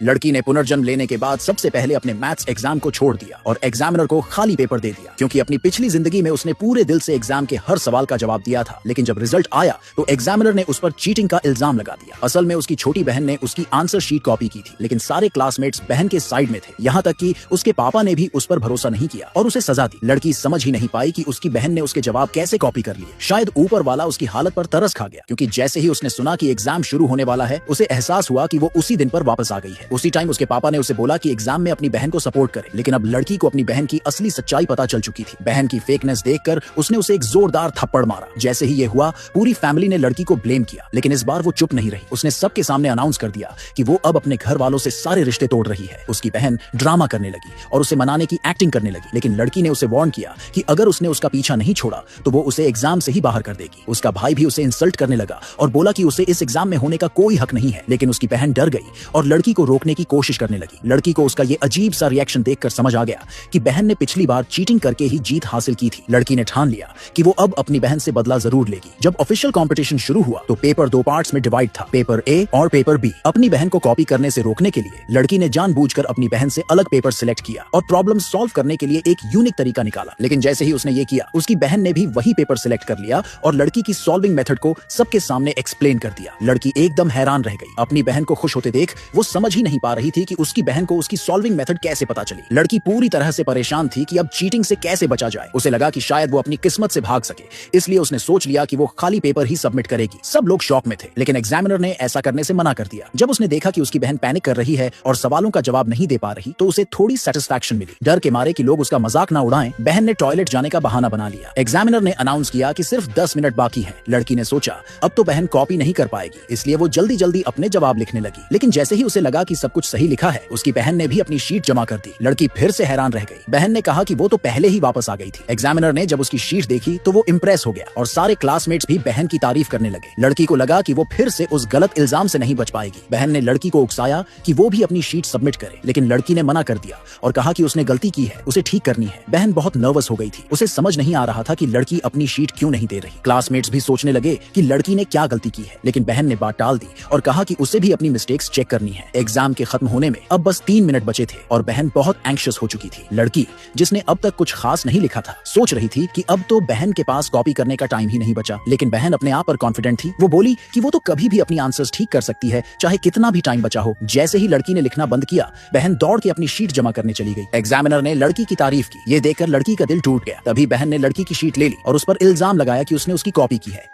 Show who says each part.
Speaker 1: लड़की ने पुनर्जन्म लेने के बाद सबसे पहले अपने मैथ्स एग्जाम को छोड़ दिया और एग्जामिनर को खाली पेपर दे दिया, क्योंकि अपनी पिछली जिंदगी में उसने पूरे दिल से एग्जाम के हर सवाल का जवाब दिया था। लेकिन जब रिजल्ट आया तो एग्जामिनर ने उस पर चीटिंग का इल्जाम लगा दिया। असल में उसकी छोटी बहन ने उसकी आंसर शीट कॉपी की थी, लेकिन सारे क्लासमेट्स बहन के साइड में थे। यहाँ तक कि उसके पापा ने भी उस पर भरोसा नहीं किया और उसे सजा दी। लड़की समझ ही नहीं पाई कि उसकी बहन ने उसके जवाब कैसे कॉपी कर लिए। शायद ऊपर वाला उसकी हालत पर तरस खा गया, क्योंकि जैसे ही उसने सुना कि एग्जाम शुरू होने वाला है, उसे एहसास हुआ कि वो उसी दिन पर वापस आ गई है। उसी टाइम उसके पापा ने उसे बोला कि एग्जाम में अपनी बहन को सपोर्ट करे। लेकिन अब लड़की को अपनी बहन की असली सच्चाई पता चल चुकी थी। बहन की फेकनेस देखकर उसने उसे एक जोरदार थप्पड़ मारा। जैसे ही ये हुआ, पूरी फैमिली ने लड़की को ब्लेम किया, लेकिन इस बार वो चुप नहीं रही। उसने सबके सामने अनाउंस कर दिया कि वो अब अपने घर वालों से सारे रिश्ते तोड़ रही है। उसकी बहन ड्रामा करने लगी और उसे मनाने की एक्टिंग करने लगी, लेकिन लड़की ने उसे वार्न किया कि अगर उसने उसका पीछा नहीं छोड़ा तो वो उसे एग्जाम से ही बाहर कर देगी। उसका भाई भी उसे इंसल्ट करने लगा और बोला कि उसे इस एग्जाम में होने का कोई हक नहीं है। लेकिन उसकी बहन डर गई और लड़की को रोकने की कोशिश करने लगी। लड़की को उसका ये अजीब सा रिएक्शन देखकर समझ आ गया कि बहन ने पिछली बार चीटिंग करके ही जीत हासिल की थी। लड़की ने ठान लिया कि वो अब अपनी बहन से बदला जरूर लेगी। जब ऑफिशियल कंपटीशन शुरू हुआ तो पेपर दो पार्ट्स में डिवाइड था, पेपर ए और पेपर बी। अपनी बहन को कॉपी करने से रोकने के लिए लड़की ने जानबूझकर अपनी बहन से अलग पेपर सिलेक्ट किया और प्रॉब्लम सॉल्व करने के लिए एक यूनिक तरीका निकाला। लेकिन जैसे ही उसने ये किया, उसकी बहन ने भी वही पेपर सिलेक्ट कर लिया और लड़की की सॉल्विंग मेथड को सबके सामने एक्सप्लेन कर दिया। लड़की एकदम हैरान रह गई। अपनी बहन को खुश होते देख वो समझ ही नहीं पा रही थी कि उसकी बहन को उसकी सॉल्विंग मेथड कैसे पता चली। लड़की पूरी तरह से परेशान थी कि अब चीटिंग से कैसे बचा जाए। उसे लगा कि शायद वो अपनी किस्मत से भाग सके, इसलिए उसने सोच लिया कि वो खाली पेपर ही सबमिट करेगी। सब लोग शॉक में थे, लेकिन एग्जामिनर ने ऐसा करने से मना कर दिया। जब उसने देखा कि उसकी बहन पैनिक कर रही है और सवालों का जवाब नहीं दे पा रही, तो उसे थोड़ी सेटिस्फैक्शन मिली। डर के मारे कि लोग उसका मजाक ना उड़ाएं, बहन ने टॉयलेट जाने का बहाना बना लिया। एग्जामिनर ने अनाउंस किया कि सिर्फ 10 मिनट बाकी हैं। लड़की ने सोचा अब तो बहन कॉपी नहीं कर पाएगी, इसलिए वो जल्दी जल्दी अपने जवाब लिखने लगी। लेकिन जैसे ही उसे लगा कि सब कुछ सही लिखा है, उसकी बहन ने भी अपनी शीट जमा कर दी। लड़की फिर से हैरान रह गई। बहन ने कहा कि वो तो पहले ही वापस आ गई थी। एग्जामिनर ने जब उसकी शीट देखी तो वो इम्प्रेस हो गया और सारे क्लासमेट्स भी बहन की तारीफ करने लगे। लड़की को लगा कि वो फिर से उस गलत इल्जाम से नहीं बच पाएगी। बहन ने लड़की को उकसाया कि वो भी अपनी शीट सबमिट करे, लेकिन लड़की ने मना कर दिया और कहा कि उसने गलती की है, उसे ठीक करनी है। बहन बहुत नर्वस हो गई थी। उसे समझ नहीं आ रहा था कि लड़की अपनी शीट क्यों नहीं दे रही। क्लासमेट्स भी सोचने लगे कि लड़की ने क्या गलती की है, लेकिन बहन ने बात टाल दी और कहा कि उसे भी अपनी मिस्टेक्स चेक करनी है। एग्जाम के खत्म होने में अब बस 3 मिनट बचे थे और बहन बहुत एंग्शियस हो चुकी थी। लड़की, जिसने अब तक कुछ खास नहीं लिखा था, सोच रही थी कि अब तो बहन के पास कॉपी करने का टाइम ही नहीं बचा। लेकिन बहन अपने आप पर कॉन्फिडेंट थी। वो बोली कि वो तो कभी भी अपनी आंसर्स ठीक कर सकती है, चाहे कितना भी टाइम बचा हो। जैसे ही लड़की ने लिखना बंद किया, बहन दौड़ के अपनी शीट जमा करने चली गई। एग्जामिनर ने लड़की की तारीफ की। ये देखकर लड़की का दिल टूट गया। तभी बहन ने लड़की की शीट ले ली और उस पर इल्जाम लगाया कि उसने उसकी कॉपी की है।